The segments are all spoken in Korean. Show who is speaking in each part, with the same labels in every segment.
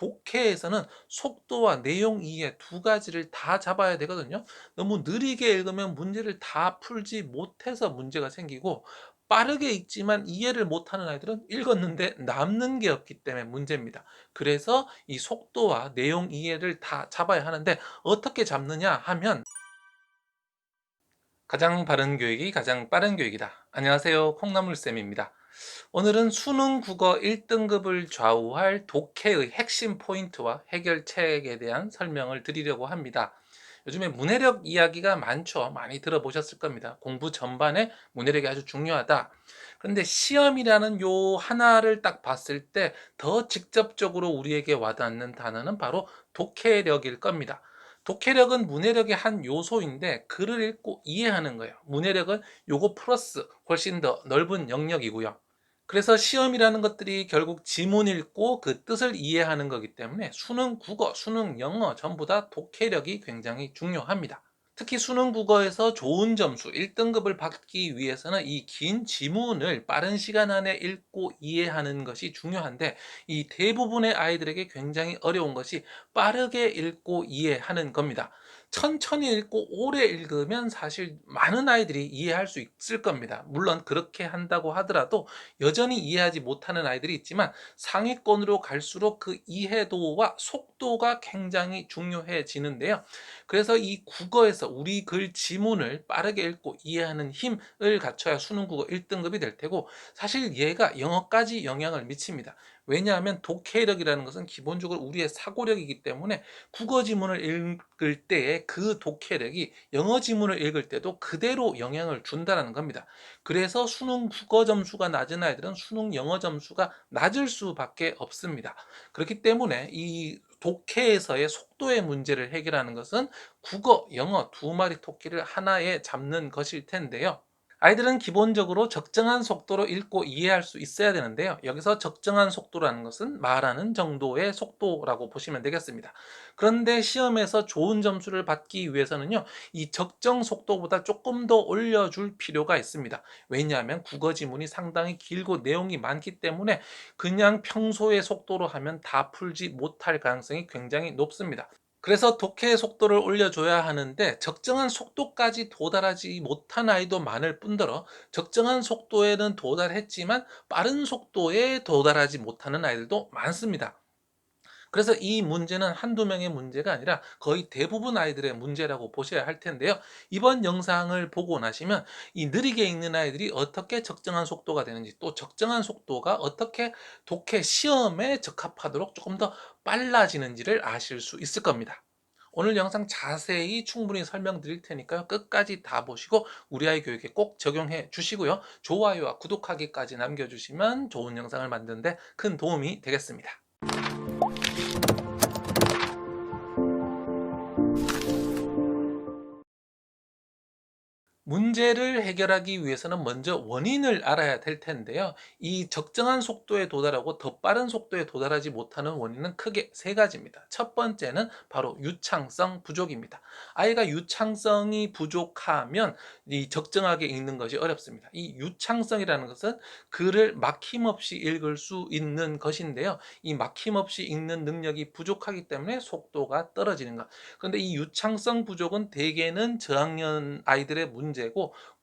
Speaker 1: 독해에서는 속도와 내용 이해 두 가지를 다 잡아야 되거든요. 너무 느리게 읽으면 문제를 다 풀지 못해서 문제가 생기고, 빠르게 읽지만 이해를 못하는 아이들은 읽었는데 남는 게 없기 때문에 문제입니다. 그래서 이 속도와 내용 이해를 다 잡아야 하는데, 어떻게 잡느냐 하면, 가장 바른 교육이 가장 빠른 교육이다. 안녕하세요, 콩나물쌤입니다. 오늘은 수능 국어 1등급을 좌우할 독해의 핵심 포인트와 해결책에 대한 설명을 드리려고 합니다. 요즘에 문해력 이야기가 많죠. 많이 들어보셨을 겁니다. 공부 전반에 문해력이 아주 중요하다. 그런데 시험이라는 요 하나를 딱 봤을 때 더 직접적으로 우리에게 와닿는 단어는 바로 독해력일 겁니다. 독해력은 문해력의 한 요소인데, 글을 읽고 이해하는 거예요. 문해력은 요거 플러스 훨씬 더 넓은 영역이고요. 그래서 시험이라는 것들이 결국 지문 읽고 그 뜻을 이해하는 거기 때문에 수능 국어, 수능 영어 전부 다 독해력이 굉장히 중요합니다. 특히 수능 국어에서 좋은 점수 1등급을 받기 위해서는 이 긴 지문을 빠른 시간 안에 읽고 이해하는 것이 중요한데, 이 대부분의 아이들에게 굉장히 어려운 것이 빠르게 읽고 이해하는 겁니다. 천천히 읽고 오래 읽으면 사실 많은 아이들이 이해할 수 있을 겁니다. 물론 그렇게 한다고 하더라도 여전히 이해하지 못하는 아이들이 있지만, 상위권으로 갈수록 그 이해도와 속도가 굉장히 중요해지는데요. 그래서 이 국어에서 우리 글 지문을 빠르게 읽고 이해하는 힘을 갖춰야 수능 국어 1등급이 될 테고, 사실 얘가 영어까지 영향을 미칩니다. 왜냐하면 독해력이라는 것은 기본적으로 우리의 사고력이기 때문에, 국어 지문을 읽을 때의 그 독해력이 영어 지문을 읽을 때도 그대로 영향을 준다는 겁니다. 그래서 수능 국어 점수가 낮은 아이들은 수능 영어 점수가 낮을 수밖에 없습니다. 그렇기 때문에 이 독해에서의 속도의 문제를 해결하는 것은 국어, 영어 두 마리 토끼를 하나에 잡는 것일 텐데요. 아이들은 기본적으로 적정한 속도로 읽고 이해할 수 있어야 되는데요. 여기서 적정한 속도라는 것은 말하는 정도의 속도라고 보시면 되겠습니다. 그런데 시험에서 좋은 점수를 받기 위해서는요, 이 적정 속도보다 조금 더 올려줄 필요가 있습니다. 왜냐하면 국어 지문이 상당히 길고 내용이 많기 때문에 그냥 평소의 속도로 하면 다 풀지 못할 가능성이 굉장히 높습니다. 그래서 독해의 속도를 올려줘야 하는데, 적정한 속도까지 도달하지 못한 아이도 많을 뿐더러 적정한 속도에는 도달했지만 빠른 속도에 도달하지 못하는 아이들도 많습니다. 그래서 이 문제는 한두 명의 문제가 아니라 거의 대부분 아이들의 문제라고 보셔야 할 텐데요. 이번 영상을 보고 나시면 이 느리게 읽는 아이들이 어떻게 적정한 속도가 되는지, 또 적정한 속도가 어떻게 독해 시험에 적합하도록 조금 더 빨라지는지를 아실 수 있을 겁니다. 오늘 영상 자세히 충분히 설명드릴 테니까요. 끝까지 다 보시고 우리 아이 교육에 꼭 적용해 주시고요. 좋아요와 구독하기까지 남겨주시면 좋은 영상을 만드는데 큰 도움이 되겠습니다. 문제를 해결하기 위해서는 먼저 원인을 알아야 될 텐데요. 이 적정한 속도에 도달하고 더 빠른 속도에 도달하지 못하는 원인은 크게 세 가지입니다. 첫 번째는 바로 유창성 부족입니다. 아이가 유창성이 부족하면 이 적정하게 읽는 것이 어렵습니다. 이 유창성이라는 것은 글을 막힘없이 읽을 수 있는 것인데요. 이 막힘없이 읽는 능력이 부족하기 때문에 속도가 떨어지는 것. 그런데 이 유창성 부족은 대개는 저학년 아이들의 문제고,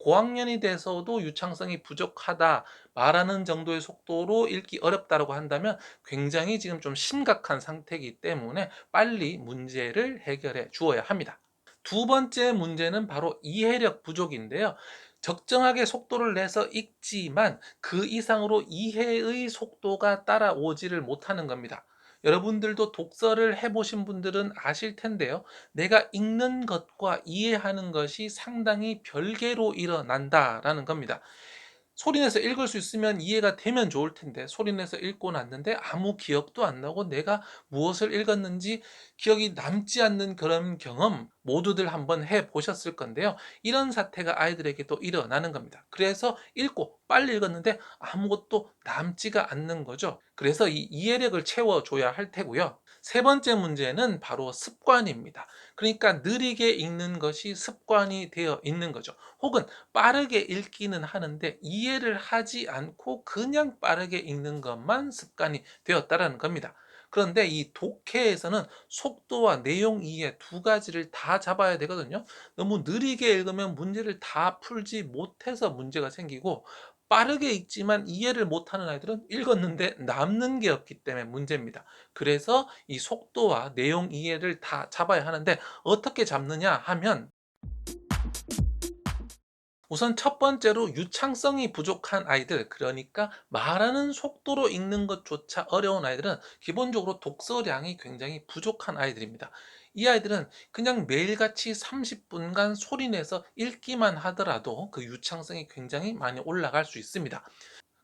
Speaker 1: 고학년이 돼서도 유창성이 부족하다 말하는 정도의 속도로 읽기 어렵다고 한다면 굉장히 지금 좀 심각한 상태이기 때문에 빨리 문제를 해결해 주어야 합니다. 두 번째 문제는 바로 이해력 부족인데요. 적정하게 속도를 내서 읽지만 그 이상으로 이해의 속도가 따라오지를 못하는 겁니다. 여러분들도 독서를 해보신 분들은 아실 텐데요. 내가 읽는 것과 이해하는 것이 상당히 별개로 일어난다라는 겁니다. 소리내서 읽을 수 있으면 이해가 되면 좋을 텐데, 소리내서 읽고 났는데 아무 기억도 안 나고 내가 무엇을 읽었는지 기억이 남지 않는 그런 경험 모두들 한번 해 보셨을 건데요. 이런 사태가 아이들에게도 일어나는 겁니다. 그래서 읽고 빨리 읽었는데 아무것도 남지가 않는 거죠. 그래서 이 이해력을 채워줘야 할 테고요. 세 번째 문제는 바로 습관입니다. 그러니까 느리게 읽는 것이 습관이 되어 있는 거죠. 혹은 빠르게 읽기는 하는데 이해를 하지 않고 그냥 빠르게 읽는 것만 습관이 되었다라는 겁니다. 그런데 이 독해에서는 속도와 내용 이해 두 가지를 다 잡아야 되거든요. 너무 느리게 읽으면 문제를 다 풀지 못해서 문제가 생기고, 빠르게 읽지만 이해를 못하는 아이들은 읽었는데 남는 게 없기 때문에 문제입니다. 그래서 이 속도와 내용 이해를 다 잡아야 하는데, 어떻게 잡느냐 하면, 우선 첫 번째로 유창성이 부족한 아이들, 그러니까 말하는 속도로 읽는 것조차 어려운 아이들은 기본적으로 독서량이 굉장히 부족한 아이들입니다. 이 아이들은 그냥 매일같이 30분간 소리내서 읽기만 하더라도 그 유창성이 굉장히 많이 올라갈 수 있습니다.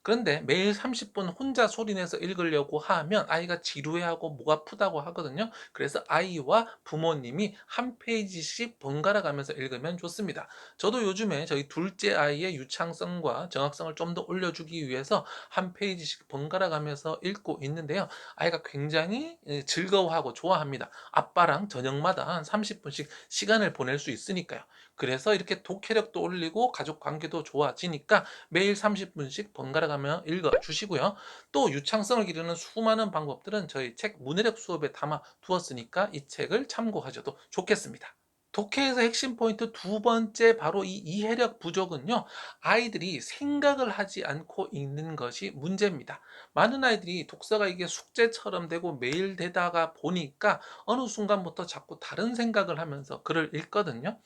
Speaker 1: 그런데 매일 30분 혼자 소리내서 읽으려고 하면 아이가 지루해하고 목 아프다고 하거든요. 그래서 아이와 부모님이 한 페이지씩 번갈아 가면서 읽으면 좋습니다. 저도 요즘에 저희 둘째 아이의 유창성과 정확성을 좀 더 올려주기 위해서 한 페이지씩 번갈아 가면서 읽고 있는데요. 아이가 굉장히 즐거워하고 좋아합니다. 아빠랑 저녁마다 한 30분씩 시간을 보낼 수 있으니까요. 그래서 이렇게 독해력도 올리고 가족 관계도 좋아지니까 매일 30분씩 번갈아 가며 읽어 주시고요. 또 유창성을 기르는 수많은 방법들은 저희 책 문해력 수업에 담아 두었으니까 이 책을 참고하셔도 좋겠습니다. 독해에서 핵심 포인트 두 번째, 바로 이 이해력 부족은요, 아이들이 생각을 하지 않고 읽는 것이 문제입니다. 많은 아이들이 독서가 이게 숙제처럼 되고 매일 되다가 보니까 어느 순간부터 자꾸 다른 생각을 하면서 글을 읽거든요.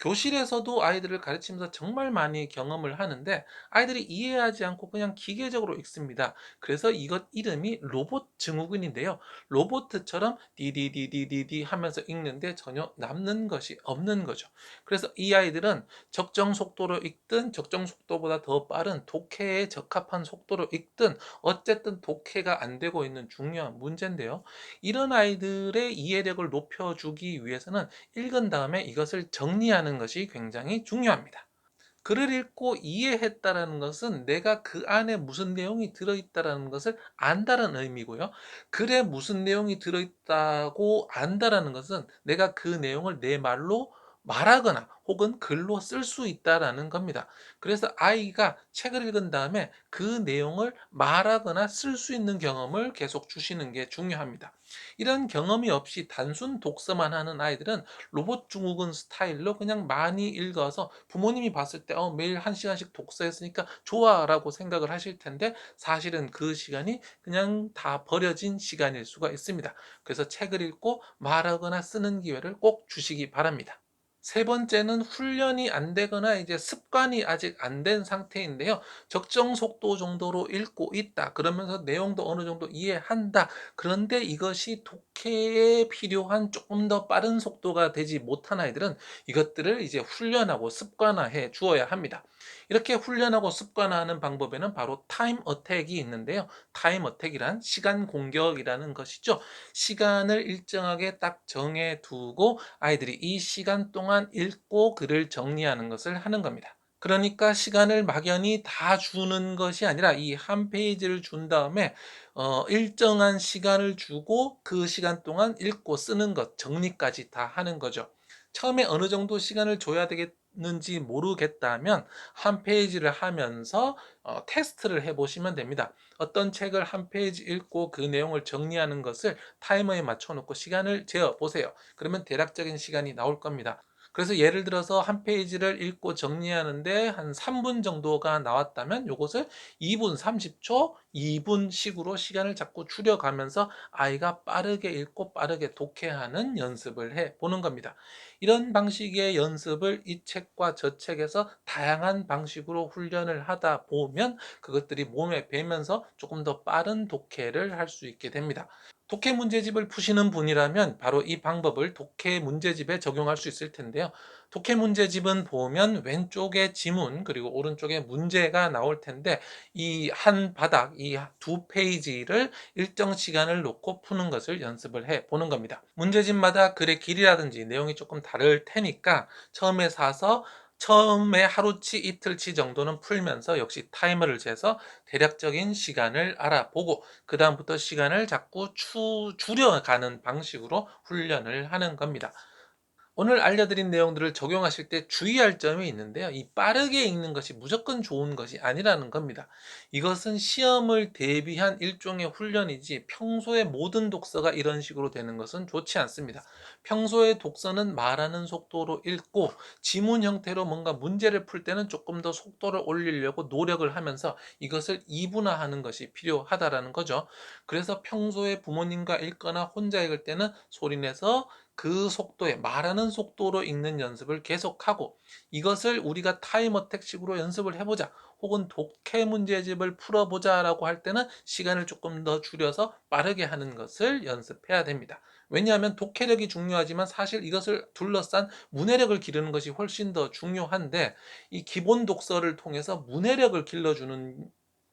Speaker 1: 교실에서도 아이들을 가르치면서 정말 많이 경험을 하는데, 아이들이 이해하지 않고 그냥 기계적으로 읽습니다. 그래서 이것 이름이 로봇 증후군인데요. 로봇처럼 디디디디디디 하면서 읽는데 전혀 남는 것이 없는 거죠. 그래서 이 아이들은 적정 속도로 읽든 적정 속도보다 더 빠른 독해에 적합한 속도로 읽든 어쨌든 독해가 안 되고 있는 중요한 문제인데요. 이런 아이들의 이해력을 높여주기 위해서는 읽은 다음에 이것을 정리하는 것이 굉장히 중요합니다. 글을 읽고 이해했다라는 것은 내가 그 안에 무슨 내용이 들어있다라는 것을 안다라는 의미고요. 글에 무슨 내용이 들어있다고 안다라는 것은 내가 그 내용을 내 말로 말하거나 혹은 글로 쓸 수 있다라는 겁니다. 그래서 아이가 책을 읽은 다음에 그 내용을 말하거나 쓸 수 있는 경험을 계속 주시는 게 중요합니다. 이런 경험이 없이 단순 독서만 하는 아이들은 로봇 증후군 스타일로 그냥 많이 읽어서 부모님이 봤을 때 매일 한 시간씩 독서했으니까 좋아라고 생각을 하실 텐데, 사실은 그 시간이 그냥 다 버려진 시간일 수가 있습니다. 그래서 책을 읽고 말하거나 쓰는 기회를 꼭 주시기 바랍니다. 세 번째는 훈련이 안 되거나 이제 습관이 아직 안 된 상태인데요. 적정 속도 정도로 읽고 있다, 그러면서 내용도 어느 정도 이해한다. 그런데 이것이 독해에 필요한 조금 더 빠른 속도가 되지 못한 아이들은 이것들을 이제 훈련하고 습관화해 주어야 합니다. 이렇게 훈련하고 습관화하는 방법에는 바로 타임 어택이 있는데요. 타임 어택이란 시간 공격이라는 것이죠. 시간을 일정하게 딱 정해 두고 아이들이 이 시간 동안 읽고 글을 정리하는 것을 하는 겁니다. 그러니까 시간을 막연히 다 주는 것이 아니라 이 한 페이지를 준 다음에 일정한 시간을 주고 그 시간 동안 읽고 쓰는 것, 정리까지 다 하는 거죠. 처음에 어느 정도 시간을 줘야 되겠는지 모르겠다면 한 페이지를 하면서 테스트를 해보시면 됩니다. 어떤 책을 한 페이지 읽고 그 내용을 정리하는 것을 타이머에 맞춰 놓고 시간을 재어 보세요. 그러면 대략적인 시간이 나올 겁니다. 그래서 예를 들어서 한 페이지를 읽고 정리하는데 한 3분 정도가 나왔다면 요것을 2분 30초, 2분 식으로 시간을 자꾸 줄여가면서 아이가 빠르게 읽고 빠르게 독해하는 연습을 해 보는 겁니다. 이런 방식의 연습을 이 책과 저 책에서 다양한 방식으로 훈련을 하다 보면 그것들이 몸에 배면서 조금 더 빠른 독해를 할 수 있게 됩니다. 독해 문제집을 푸시는 분이라면 바로 이 방법을 독해 문제집에 적용할 수 있을 텐데요. 독해 문제집은 보면 왼쪽에 지문 그리고 오른쪽에 문제가 나올 텐데, 이 한 바닥, 이 두 페이지를 일정 시간을 놓고 푸는 것을 연습을 해 보는 겁니다. 문제집마다 글의 길이라든지 내용이 조금 다를 테니까 처음에 사서 처음에 하루치 이틀치 정도는 풀면서 역시 타이머를 재서 대략적인 시간을 알아보고 그 다음부터 시간을 자꾸 줄여가는 방식으로 훈련을 하는 겁니다. 오늘 알려드린 내용들을 적용하실 때 주의할 점이 있는데요. 이 빠르게 읽는 것이 무조건 좋은 것이 아니라는 겁니다. 이것은 시험을 대비한 일종의 훈련이지 평소에 모든 독서가 이런 식으로 되는 것은 좋지 않습니다. 평소에 독서는 말하는 속도로 읽고 지문 형태로 뭔가 문제를 풀 때는 조금 더 속도를 올리려고 노력을 하면서 이것을 이분화하는 것이 필요하다라는 거죠. 그래서 평소에 부모님과 읽거나 혼자 읽을 때는 소리내서 그 속도에 말하는 속도로 읽는 연습을 계속하고 이것을 우리가 타임 어택식으로 연습을 해보자 혹은 독해 문제집을 풀어보자라고 할 때는 시간을 조금 더 줄여서 빠르게 하는 것을 연습해야 됩니다. 왜냐하면 독해력이 중요하지만 사실 이것을 둘러싼 문해력을 기르는 것이 훨씬 더 중요한데 이 기본 독서를 통해서 문해력을 길러주는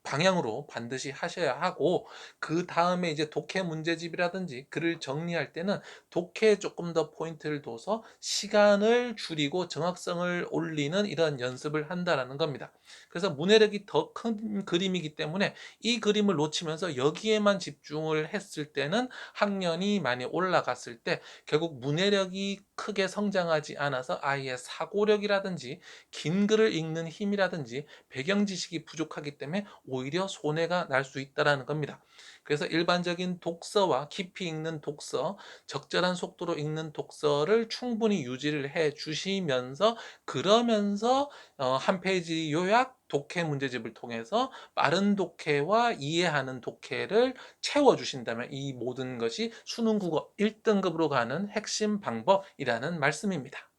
Speaker 1: 방향으로 반드시 하셔야 하고 그 다음에 이제 독해 문제집이라든지 글을 정리할 때는 독해에 조금 더 포인트를 둬서 시간을 줄이고 정확성을 올리는 이런 연습을 한다라는 겁니다. 그래서 문해력이 더 큰 그림이기 때문에 이 그림을 놓치면서 여기에만 집중을 했을 때는 학년이 많이 올라갔을 때 결국 문해력이 크게 성장하지 않아서 아이의 사고력이라든지 긴 글을 읽는 힘이라든지 배경 지식이 부족하기 때문에 오히려 손해가 날 수 있다라는 겁니다. 그래서 일반적인 독서와 깊이 읽는 독서, 적절한 속도로 읽는 독서를 충분히 유지를 해 주시면서 그러면서 한 페이지 요약 독해 문제집을 통해서 빠른 독해와 이해하는 독해를 채워 주신다면 이 모든 것이 수능 국어 1등급으로 가는 핵심 방법이라는 말씀입니다.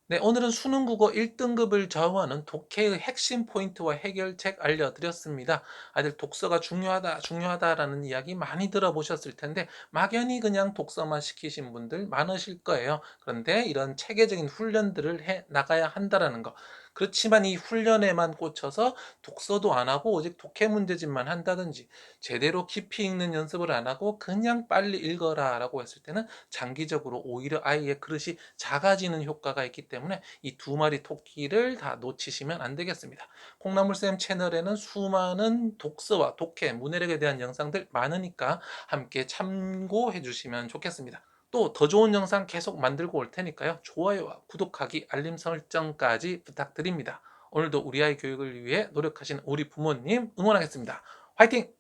Speaker 1: 네, 오늘은 수능 국어 1등급을 좌우하는 독해의 핵심 포인트와 해결책 알려드렸습니다. 아들 독서가 중요하다, 중요하다라는 이야기 많이 들어보셨을 텐데 막연히 그냥 독서만 시키신 분들 많으실 거예요. 그런데 이런 체계적인 훈련들을 해 나가야 한다라는 거. 그렇지만 이 훈련에만 꽂혀서 독서도 안 하고 오직 독해 문제집만 한다든지 제대로 깊이 읽는 연습을 안 하고 그냥 빨리 읽어라라고 했을 때는 장기적으로 오히려 아이의 그릇이 작아지는 효과가 있기 때문에 이 두 마리 토끼를 다 놓치시면 안 되겠습니다. 콩나물쌤 채널에는 수많은 독서와 독해, 문해력에 대한 영상들 많으니까 함께 참고해 주시면 좋겠습니다. 또 더 좋은 영상 계속 만들고 올 테니까요. 좋아요와 구독하기, 알림 설정까지 부탁드립니다. 오늘도 우리 아이 교육을 위해 노력하신 우리 부모님 응원하겠습니다. 화이팅!